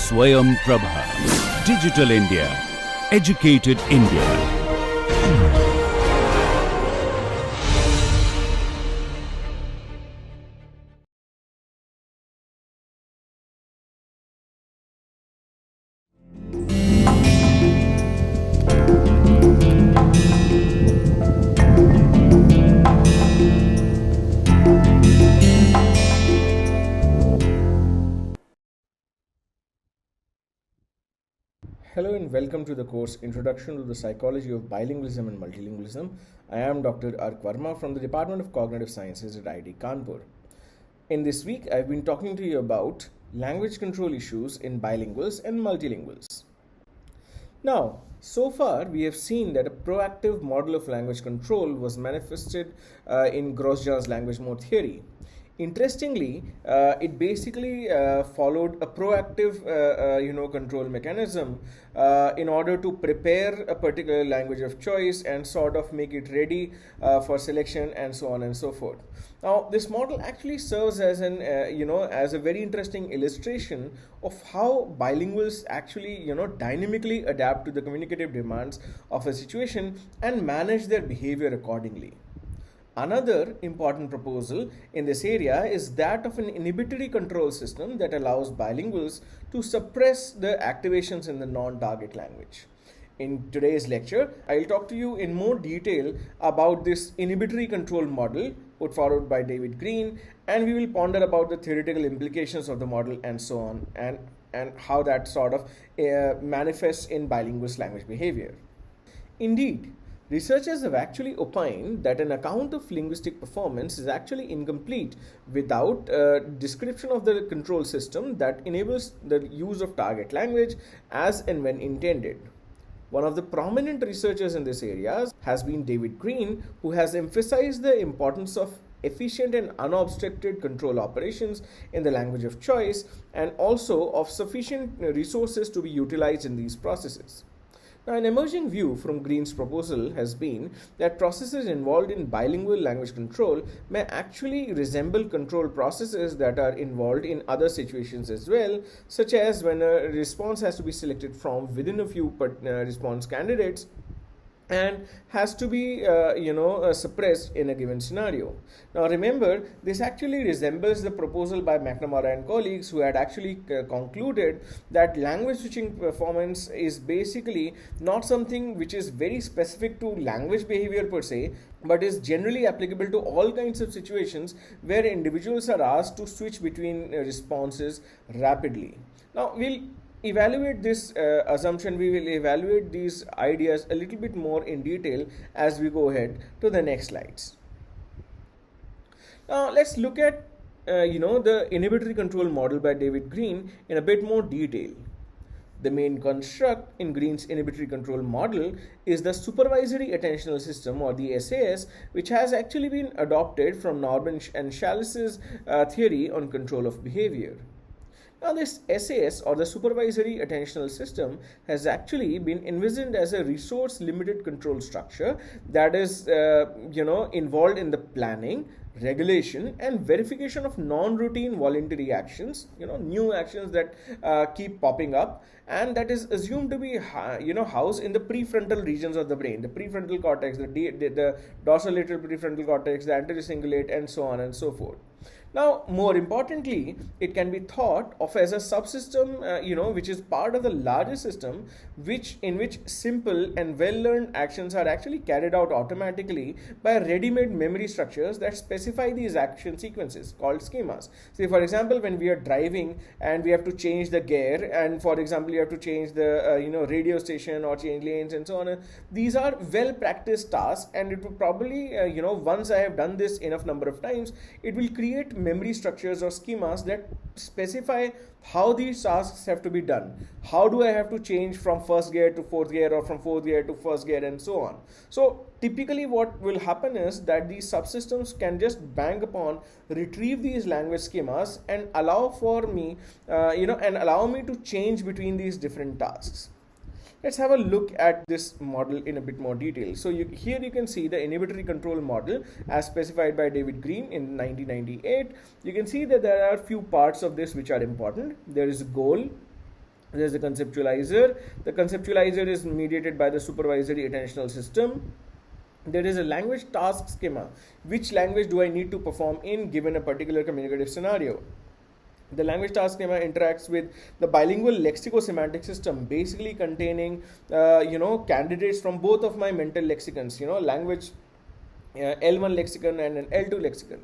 Swayam Prabha. Digital India. Educated India. Hello and welcome to the course Introduction to the Psychology of Bilingualism and Multilingualism. I am Dr. R. Verma from the Department of Cognitive Sciences at IIT Kanpur. In this week, I've been talking to you about language control issues in bilinguals and multilinguals. Now, so far we have seen that a proactive model of language control was manifested in Grosjean's language mode theory. Interestingly, it basically followed a proactive, control mechanism in order to prepare a particular language of choice and sort of make it ready for selection and so on and so forth. Now, this model actually serves as as a very interesting illustration of how bilinguals actually, dynamically adapt to the communicative demands of a situation and manage their behavior accordingly. Another important proposal in this area is that of an inhibitory control system that allows bilinguals to suppress the activations in the non-target language. In today's lecture, I'll talk to you in more detail about this inhibitory control model put forward by David Green, and we will ponder about the theoretical implications of the model and so on, and how that sort of manifests in bilinguals' language behavior. Indeed, researchers have actually opined that an account of linguistic performance is actually incomplete without a description of the control system that enables the use of target language as and when intended. One of the prominent researchers in this area has been David Green, who has emphasized the importance of efficient and unobstructed control operations in the language of choice and also of sufficient resources to be utilized in these processes. Now, an emerging view from Green's proposal has been that processes involved in bilingual language control may actually resemble control processes that are involved in other situations as well, such as when a response has to be selected from within a few response candidates and has to be suppressed in a given scenario. Now remember, this actually resembles the proposal by McNamara and colleagues, who had actually concluded that language switching performance is basically not something which is very specific to language behavior per se, but is generally applicable to all kinds of situations where individuals are asked to switch between responses rapidly. Now we'll evaluate this assumption. We will evaluate these ideas a little bit more in detail as we go ahead to the next slides. Now let's look at the inhibitory control model by David Green in a bit more detail. The main construct in Green's inhibitory control model is the supervisory attentional system, or the SAS, which has actually been adopted from Norman and Challis's theory on control of behavior. Now, this SAS, or the supervisory attentional system, has actually been envisioned as a resource-limited control structure that is, involved in the planning, regulation, and verification of non-routine voluntary actions, new actions that keep popping up, and that is assumed to be, housed in the prefrontal regions of the brain, the prefrontal cortex, the dorsolateral prefrontal cortex, the anterior cingulate, and so on and so forth. Now, more importantly, it can be thought of as a subsystem, which is part of the larger system, in which simple and well-learned actions are actually carried out automatically by ready-made memory structures that specify these action sequences called schemas. Say, for example, when we are driving and we have to change the gear, and for example, you have to change the radio station or change lanes and so on. These are well-practiced tasks, and it will probably, once I have done this enough number of times, it will create memory structures or schemas that specify how these tasks have to be done. How do I have to change from first gear to fourth gear, or from fourth gear to first gear, and so on. So typically what will happen is that these subsystems can just bang upon, retrieve these language schemas, and allow for me, allow me to change between these different tasks. Let's have a look at this model in a bit more detail. So here you can see the inhibitory control model as specified by David Green in 1998. You can see that there are a few parts of this which are important. There is a goal, There's the conceptualizer. The conceptualizer is mediated by the supervisory attentional system. There is a language task schema. Which language do I need to perform in given a particular communicative scenario? The language task schema interacts with the bilingual lexicosemantic system, basically containing, candidates from both of my mental lexicons, language L1 lexicon and an L2 lexicon.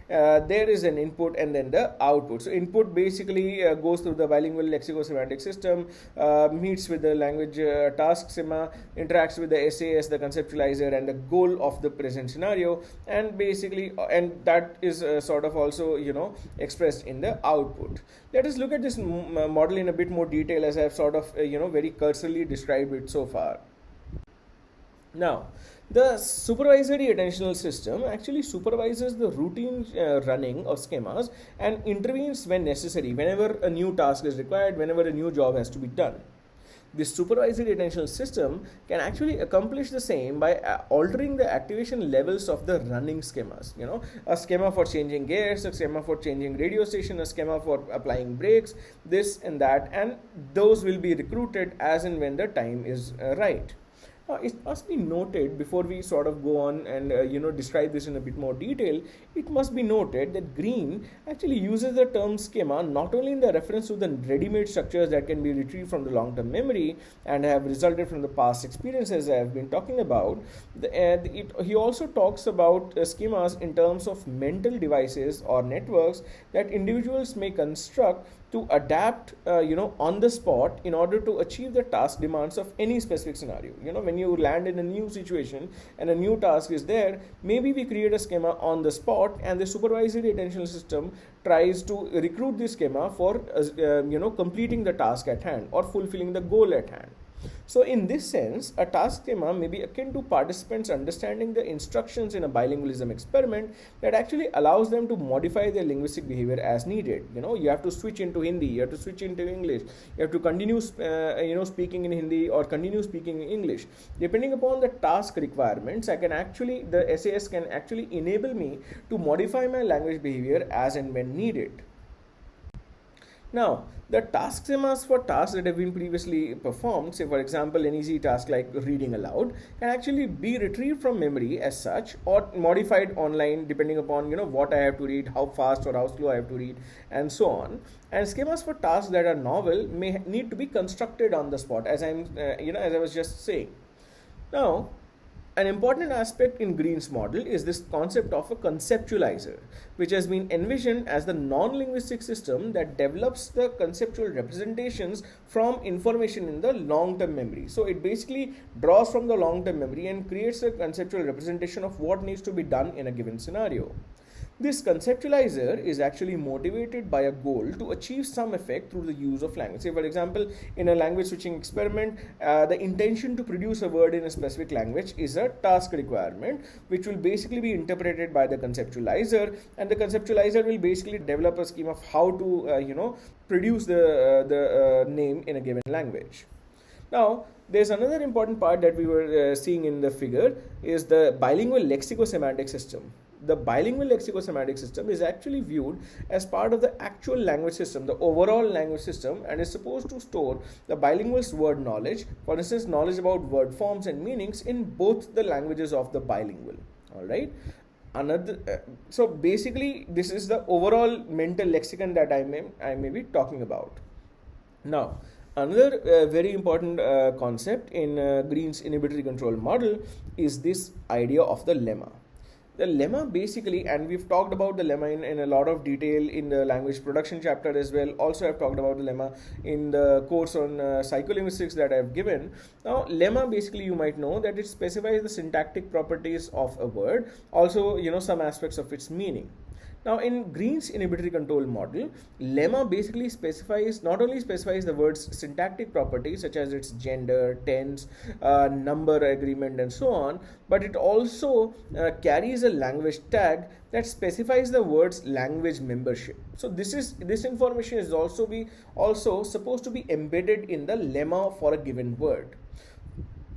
There is an input and then the output. So input basically goes through the bilingual lexicosemantic system, meets with the language task schema, interacts with the SAS, the conceptualizer, and the goal of the present scenario, and basically, and that is sort of also expressed in the output. Let us look at this model in a bit more detail, as I have sort of very cursorily described it so far. Now, the supervisory attentional system actually supervises the routine running of schemas and intervenes when necessary, whenever a new task is required, whenever a new job has to be done. This supervisory attentional system can actually accomplish the same by altering the activation levels of the running schemas. A schema for changing gears, a schema for changing radio station, a schema for applying brakes, this and that, and those will be recruited as and when the time is right. It must be noted, before we sort of go on and describe this in a bit more detail, it must be noted that Green actually uses the term schema not only in the reference to the ready-made structures that can be retrieved from the long-term memory and have resulted from the past experiences I have been talking about. He also talks about schemas in terms of mental devices or networks that individuals may construct to adapt on the spot in order to achieve the task demands of any specific scenario. When you land in a new situation and a new task is there, maybe we create a schema on the spot, and the supervisory attentional system tries to recruit this schema for completing the task at hand or fulfilling the goal at hand. So in this sense, a task schema may be akin to participants understanding the instructions in a bilingualism experiment that actually allows them to modify their linguistic behavior as needed. You have to switch into Hindi, you have to switch into English, you have to continue speaking in Hindi or continue speaking in English. Depending upon the task requirements, the SAS can actually enable me to modify my language behavior as and when needed. Now, the task schemas for tasks that have been previously performed, say for example an easy task like reading aloud, can actually be retrieved from memory as such or modified online depending upon what I have to read, how fast or how slow I have to read, and so on. And schemas for tasks that are novel may need to be constructed on the spot, as I was just saying. Now, an important aspect in Green's model is this concept of a conceptualizer, which has been envisioned as the non-linguistic system that develops the conceptual representations from information in the long-term memory. So it basically draws from the long-term memory and creates a conceptual representation of what needs to be done in a given scenario. This conceptualizer is actually motivated by a goal to achieve some effect through the use of language. Say, for example, in a language switching experiment, the intention to produce a word in a specific language is a task requirement, which will basically be interpreted by the conceptualizer, and the conceptualizer will basically develop a scheme of how to, produce the name in a given language. Now, there's another important part that we were seeing in the figure is the bilingual lexicosemantic system. The bilingual lexicosemantic system is actually viewed as part of the actual language system, the overall language system, and is supposed to store the bilingual's word knowledge, for instance, knowledge about word forms and meanings in both the languages of the bilingual. All right. So basically, this is the overall mental lexicon that I may be talking about. Now, another very important concept in Green's inhibitory control model is this idea of the lemma. The lemma basically, and we've talked about the lemma in a lot of detail in the language production chapter as well. Also, I've talked about the lemma in the course on psycholinguistics that I've given. Now, lemma basically, you might know that it specifies the syntactic properties of a word, also, some aspects of its meaning. Now, in Green's inhibitory control model, lemma basically not only specifies the word's syntactic properties such as its gender, tense, number agreement, and so on, but it also carries a language tag that specifies the word's language membership. So this information is also supposed to be embedded in the lemma for a given word.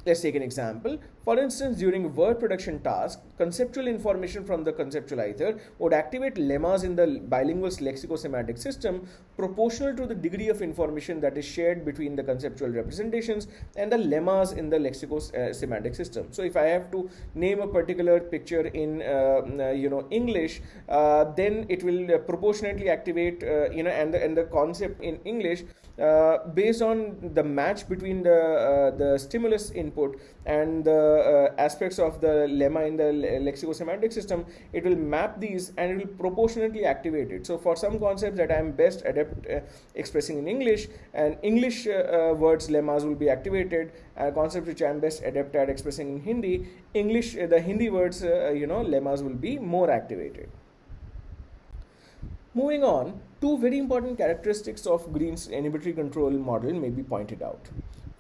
Let's take an example. For instance, during a word production task, conceptual information from the conceptualizer would activate lemmas in the bilingual's lexicosemantic system proportional to the degree of information that is shared between the conceptual representations and the lemmas in the lexicosemantic system. So if I have to name a particular picture in English, then it will proportionately activate and the concept in English based on the match between the stimulus input and the aspects of the lemma in the lexicosemantic system. It will map these and it will proportionately activate it. So for some concepts that I am best adept expressing in English, and English words lemmas will be activated. Concepts which I am best adept at expressing in Hindi, the Hindi words lemmas will be more activated. Moving on, two very important characteristics of Green's inhibitory control model may be pointed out.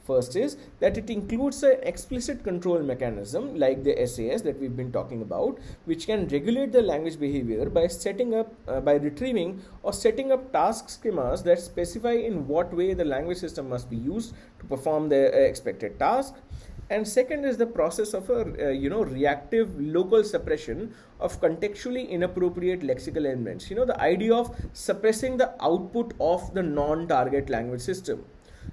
First is that it includes an explicit control mechanism like the SAS that we've been talking about, which can regulate the language behavior by by retrieving or setting up task schemas that specify in what way the language system must be used to perform the expected task. And second is the process of a reactive local suppression of contextually inappropriate lexical elements. The idea of suppressing the output of the non-target language system.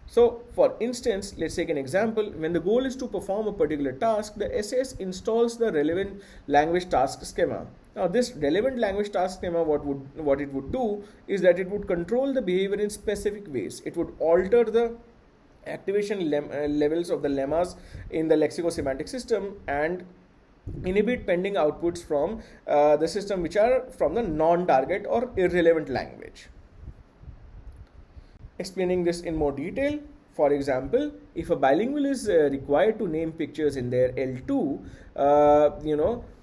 So for instance, let's take an example. When the goal is to perform a particular task, the SAS installs the relevant language task schema. Now this relevant language task schema, what it would do is that it would control the behavior in specific ways. It would alter the activation levels of the lemmas in the lexicosemantic system and inhibit pending outputs from the system which are from the non-target or irrelevant language. Explaining this in more detail, for example, if a bilingual is required to name pictures in their L2,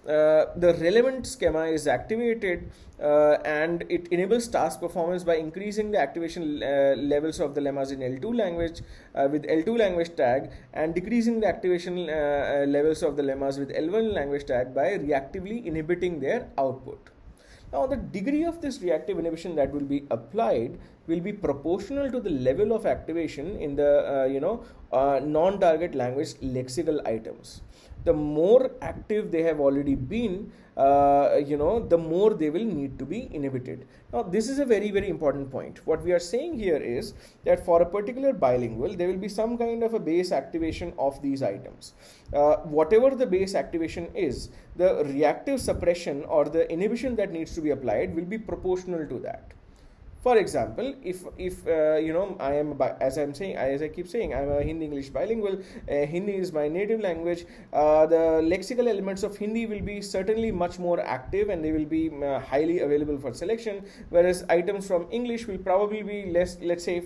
the relevant schema is activated and it enables task performance by increasing the activation levels of the lemmas in L2 language with L2 language tag, and decreasing the activation levels of the lemmas with L1 language tag by reactively inhibiting their output. Now, the degree of this reactive inhibition that will be applied will be proportional to the level of activation in the non-target language lexical items. The more active they have already been, the more they will need to be inhibited. Now, this is a very, very important point. What we are saying here is that for a particular bilingual, there will be some kind of a base activation of these items. Whatever the base activation is, the reactive suppression or the inhibition that needs to be applied will be proportional to that. For example, if I am, as I keep saying, I am a Hindi English bilingual. Hindi is my native language. The lexical elements of Hindi will be certainly much more active and they will be highly available for selection, whereas items from English will probably be less. Let's say,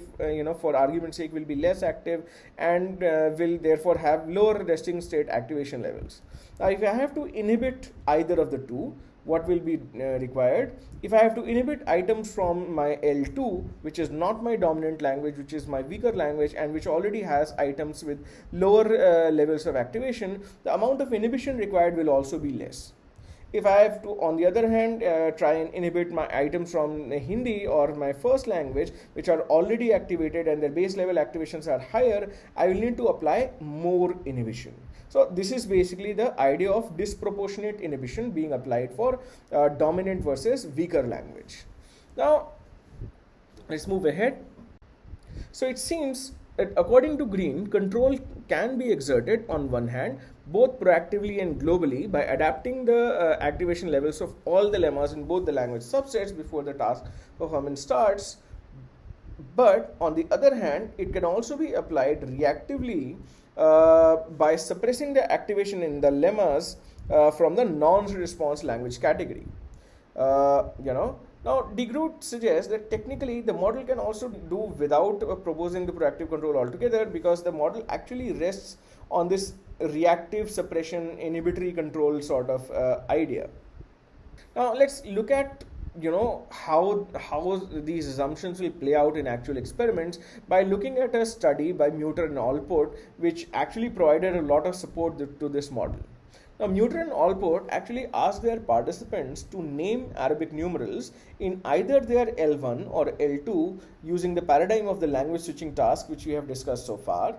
for argument's sake, will be less active and will therefore have lower resting state activation levels. Now, if I have to inhibit either of the two, what will be required? If I have to inhibit items from my L2, which is not my dominant language, which is my weaker language and which already has items with lower levels of activation, the amount of inhibition required will also be less. If I have to, on the other hand, try and inhibit my items from Hindi or my first language, which are already activated and their base level activations are higher, I will need to apply more inhibition. So this is basically the idea of disproportionate inhibition being applied for dominant versus weaker language. Now, let's move ahead. So it seems that according to Green, control can be exerted on one hand, both proactively and globally, by adapting the activation levels of all the lemmas in both the language subsets before the task performance starts. But on the other hand, it can also be applied reactively by suppressing the activation in the lemmas from the non-response language category. Now, de Groot suggests that technically the model can also do without proposing the proactive control altogether, because the model actually rests on this reactive suppression inhibitory control sort of idea. Now, let's look at how these assumptions will play out in actual experiments by looking at a study by Mutter and Allport, which actually provided a lot of support to this model. Now, Mutter and Allport actually asked their participants to name Arabic numerals in either their L1 or L2 using the paradigm of the language switching task, which we have discussed so far.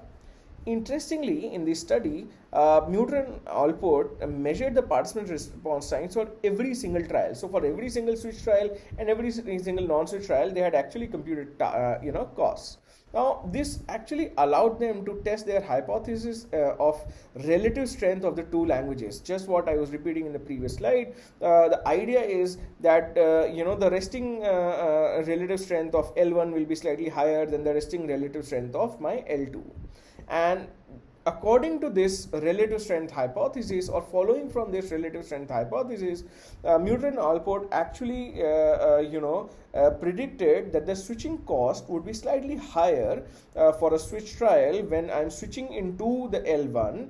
Interestingly, in this study, Muter and Allport measured the participant response times for every single trial. So for every single switch trial and every single non-switch trial, they had actually computed costs. Now, this actually allowed them to test their hypothesis of relative strength of the two languages. Just what I was repeating in the previous slide. The idea is that the resting relative strength of L1 will be slightly higher than the resting relative strength of my L2. And according to this relative strength hypothesis, or following from this relative strength hypothesis, Muter and Allport actually predicted that the switching cost would be slightly higher for a switch trial when I'm switching into the L1,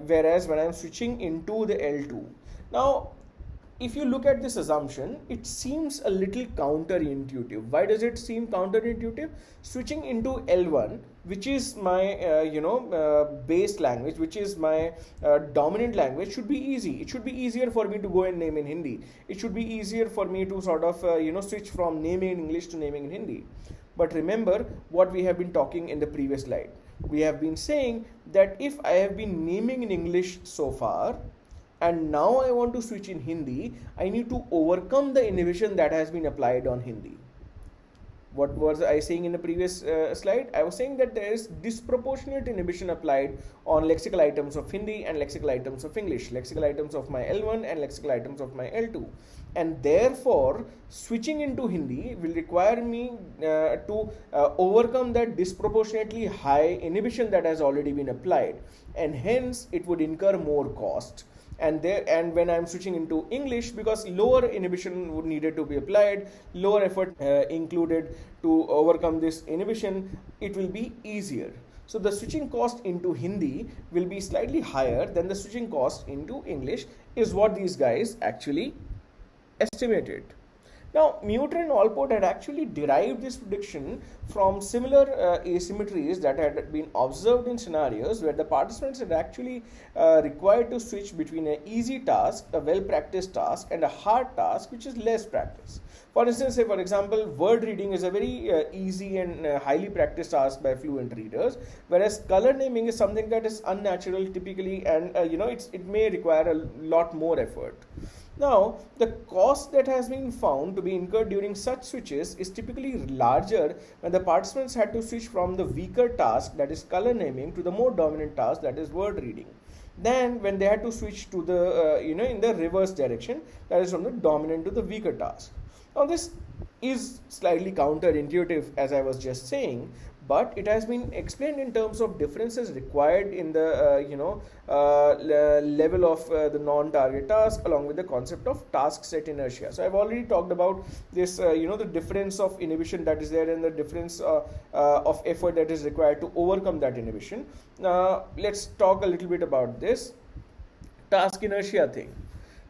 whereas when I'm switching into the L2. Now, if you look at this assumption, it seems a little counterintuitive. Why does it seem counterintuitive? Switching into L1, which is my base language, which is my dominant language, should be easy. It should be easier for me to go and name in Hindi. It should be easier for me to sort of switch from naming in English to naming in Hindi. But remember what we have been talking in the previous slide. We have been saying that if I have been naming in English so far, and now I want to switch in Hindi, I need to overcome the inhibition that has been applied on Hindi. What was I saying in the previous slide? I was saying that there is disproportionate inhibition applied on lexical items of Hindi and lexical items of English, lexical items of my L1 and lexical items of my L2. And therefore, switching into Hindi will require me to overcome that disproportionately high inhibition that has already been applied. And hence, it would incur more cost. And when I'm switching into English, because lower inhibition would needed to be applied, lower effort included to overcome this inhibition, it will be easier. So the switching cost into Hindi will be slightly higher than the switching cost into English, is what these guys actually estimated. Now, Muter and Allport had actually derived this prediction from similar asymmetries that had been observed in scenarios where the participants had actually required to switch between an easy task, a well-practiced task, and a hard task which is less practiced. For instance, say for example, word reading is a very easy and highly practiced task by fluent readers, whereas color naming is something that is unnatural typically, and it may require a lot more effort. Now, the cost that has been found to be incurred during such switches is typically larger when the participants had to switch from the weaker task, that is color naming, to the more dominant task, that is word reading, than when they had to switch to the in the reverse direction, that is from the dominant to the weaker task. Now, this is slightly counterintuitive, as I was just saying, but it has been explained in terms of differences required in the level of the non-target task, along with the concept of task set inertia. So I've already talked about this the difference of inhibition that is there and the difference of effort that is required to overcome that inhibition. Let's talk a little bit about this task inertia thing.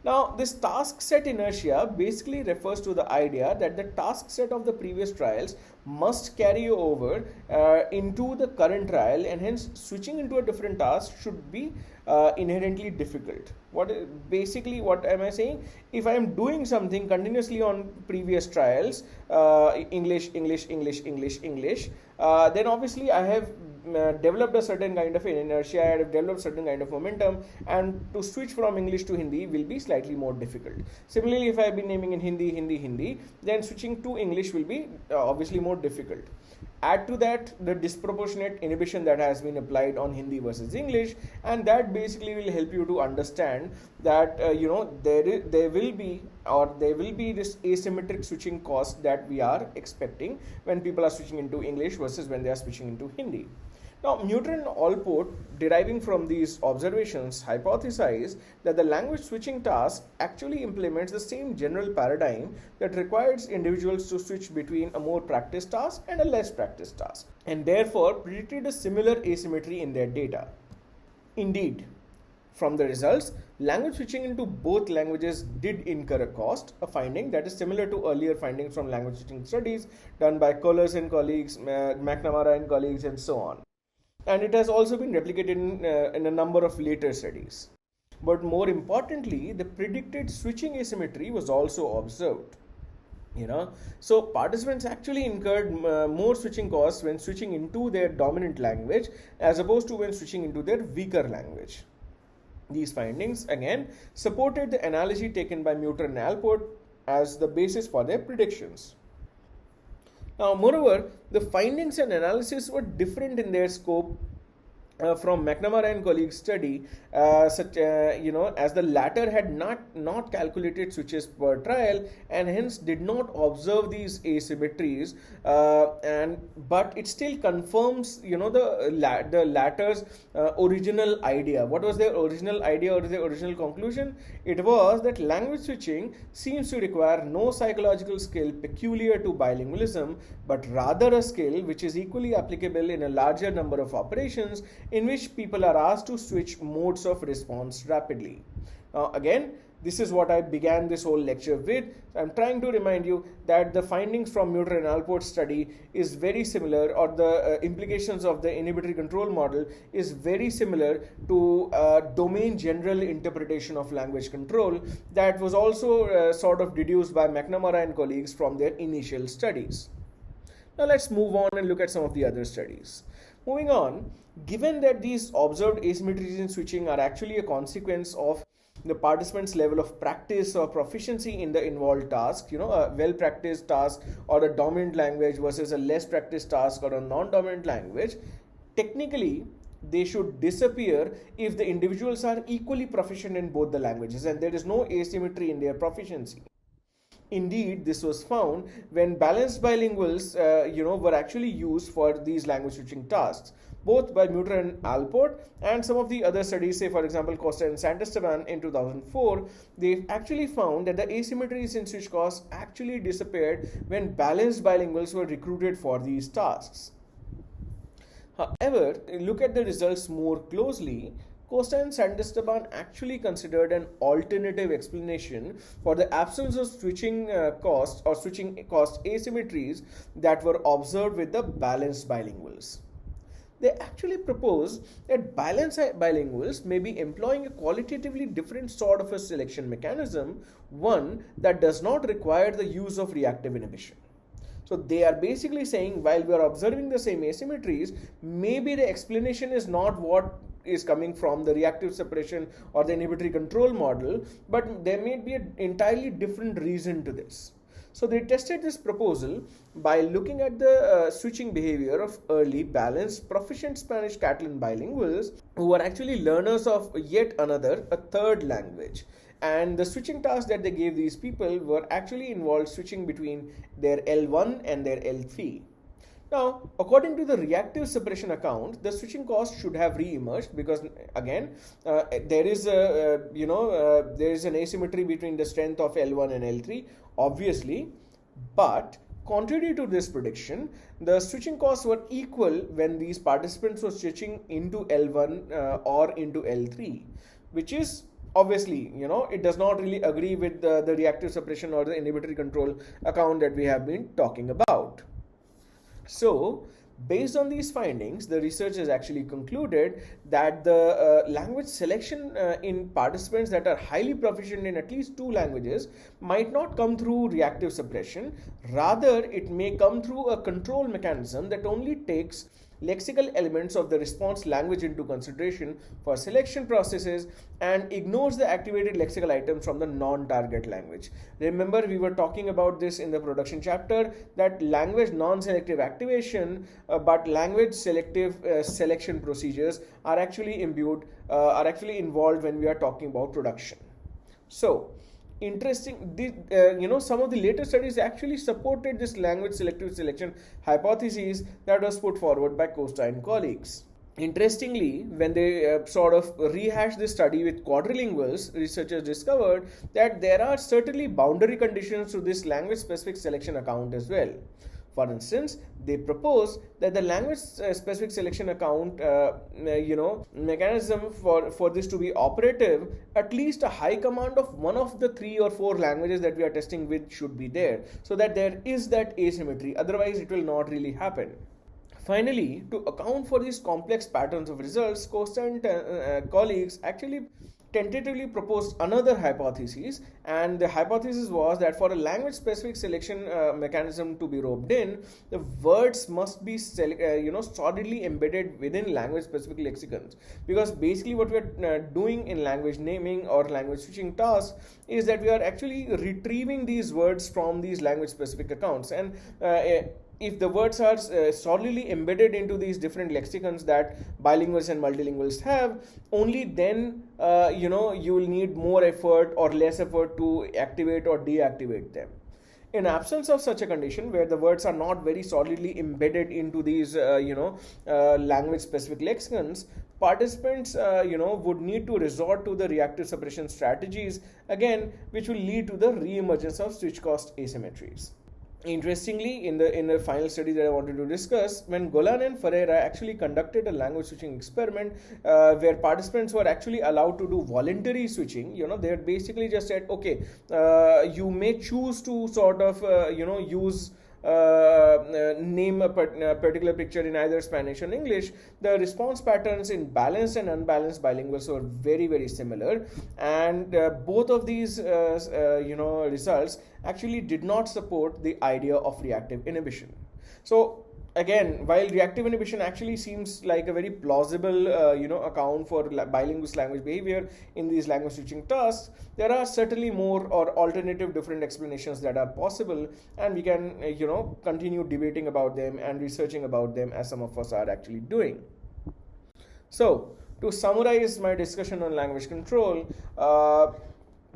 Now, this task set inertia basically refers to the idea that the task set of the previous trials must carry over into the current trial, and hence switching into a different task should be inherently difficult. What am I saying? If I am doing something continuously on previous trials, English, then obviously I have developed a certain kind of inertia, I have developed certain kind of momentum, and to switch from English to Hindi will be slightly more difficult. Similarly, if I have been naming in Hindi, then switching to English will be obviously more difficult. Add to that the disproportionate inhibition that has been applied on Hindi versus English, and that basically will help you to understand that there will be this asymmetric switching cost that we are expecting when people are switching into English versus when they are switching into Hindi. Now, Muter and Allport, deriving from these observations, hypothesize that the language switching task actually implements the same general paradigm that requires individuals to switch between a more practiced task and a less practiced task, and therefore predicted a similar asymmetry in their data. Indeed, from the results, language switching into both languages did incur a cost, a finding that is similar to earlier findings from language switching studies done by Kohlers and colleagues, McNamara and colleagues, and so on. And it has also been replicated in a number of later studies. But more importantly, the predicted switching asymmetry was also observed. So participants actually incurred more switching costs when switching into their dominant language as opposed to when switching into their weaker language. These findings again supported the analogy taken by Mutter and Alport as the basis for their predictions. Now, moreover, the findings and analysis were different in their scope from McNamara and colleagues' study, as the latter had not calculated switches per trial and hence did not observe these asymmetries, but it still confirms the latter's original idea. What was their original idea or their original conclusion? It was that language switching seems to require no psychological skill peculiar to bilingualism, but rather a skill which is equally applicable in a larger number of operations in which people are asked to switch modes of response rapidly. Now, again, this is what I began this whole lecture with. I'm trying to remind you that the findings from Mutter and Alport's study is very similar, or the implications of the inhibitory control model is very similar to domain general interpretation of language control that was also sort of deduced by McNamara and colleagues from their initial studies. Now let's move on and look at some of the other studies. Moving on, given that these observed asymmetries in switching are actually a consequence of the participant's level of practice or proficiency in the involved task, a well-practiced task or a dominant language versus a less practiced task or a non-dominant language, technically they should disappear if the individuals are equally proficient in both the languages and there is no asymmetry in their proficiency. Indeed, this was found when balanced bilinguals, were actually used for these language switching tasks, both by Mutter and Alport and some of the other studies, say for example Costa and Santesteban in 2004, they actually found that the asymmetries in switch costs actually disappeared when balanced bilinguals were recruited for these tasks. However, look at the results more closely. Costa and Santesteban actually considered an alternative explanation for the absence of switching costs or switching cost asymmetries that were observed with the balanced bilinguals. They actually propose that balanced bilinguals may be employing a qualitatively different sort of a selection mechanism, one that does not require the use of reactive inhibition. So they are basically saying while we are observing the same asymmetries, maybe the explanation is not what is coming from the reactive suppression or the inhibitory control model, but there may be an entirely different reason to this. So they tested this proposal by looking at the switching behavior of early balanced proficient Spanish Catalan bilinguals who were actually learners of yet another, a third language. And the switching tasks that they gave these people were actually involved switching between their L1 and their L3. Now, according to the reactive suppression account, the switching cost should have re-emerged because, again, there is an asymmetry between the strength of L1 and L3, obviously, but contrary to this prediction, the switching costs were equal when these participants were switching into L1 or into L3, which is obviously, it does not really agree with the reactive suppression or the inhibitory control account that we have been talking about. So, based on these findings, the researchers actually concluded that the language selection in participants that are highly proficient in at least two languages might not come through reactive suppression. Rather, it may come through a control mechanism that only takes lexical elements of the response language into consideration for selection processes and ignores the activated lexical items from the non-target language. Remember, we were talking about this in the production chapter, that language non-selective activation but language selective selection procedures are actually involved when we are talking about production. So interesting, some of the later studies actually supported this language selective selection hypothesis that was put forward by Costa and colleagues. Interestingly, when they sort of rehashed this study with quadrilinguals, researchers discovered that there are certainly boundary conditions to this language specific selection account as well. For instance, they propose that the language specific selection account mechanism for this to be operative, at least a high command of one of the 3 or 4 languages that we are testing with should be there, so that there is that asymmetry. Otherwise, it will not really happen. Finally, to account for these complex patterns of results, Costa and colleagues actually tentatively proposed another hypothesis, and the hypothesis was that for a language specific selection mechanism to be roped in, the words must be solidly embedded within language specific lexicons, because basically what we are doing in language naming or language switching tasks is that we are actually retrieving these words from these language specific accounts, and if the words are solidly embedded into these different lexicons that bilinguals and multilinguals have, only then you will need more effort or less effort to activate or deactivate them. In absence of such a condition, where the words are not very solidly embedded into these language specific lexicons, participants would need to resort to the reactive suppression strategies, again, which will lead to the re-emergence of switch cost asymmetries. Interestingly, in the final study that I wanted to discuss, when Golan and Ferreira actually conducted a language switching experiment where participants were actually allowed to do voluntary switching, they basically just said, okay, you may choose to sort of use name a particular picture in either Spanish or English. The response patterns in balanced and unbalanced bilinguals were very, very similar, and both of these results actually did not support the idea of reactive inhibition. So again, while reactive inhibition actually seems like a very plausible account for bilingual language behavior in these language switching tasks, there are certainly more or alternative different explanations that are possible, and we can continue debating about them and researching about them, as some of us are actually doing. So to summarize my discussion on language control,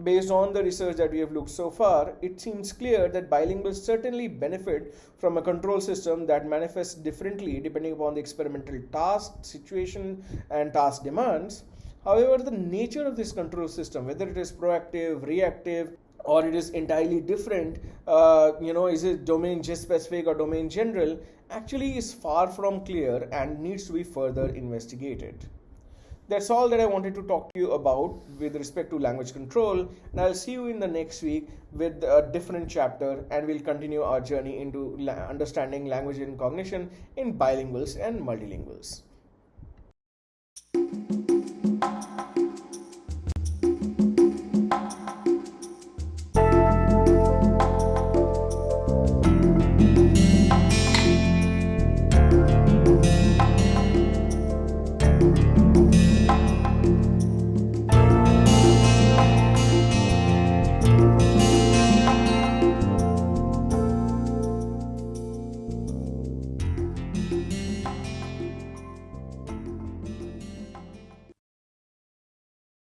based on the research that we have looked so far, it seems clear that bilinguals certainly benefit from a control system that manifests differently depending upon the experimental task, situation, and task demands. However, the nature of this control system, whether it is proactive, reactive, or it is entirely different, is it domain just specific or domain general, actually is far from clear and needs to be further investigated. That's all that I wanted to talk to you about with respect to language control, and I'll see you in the next week with a different chapter, and we'll continue our journey into understanding language and cognition in bilinguals and multilinguals.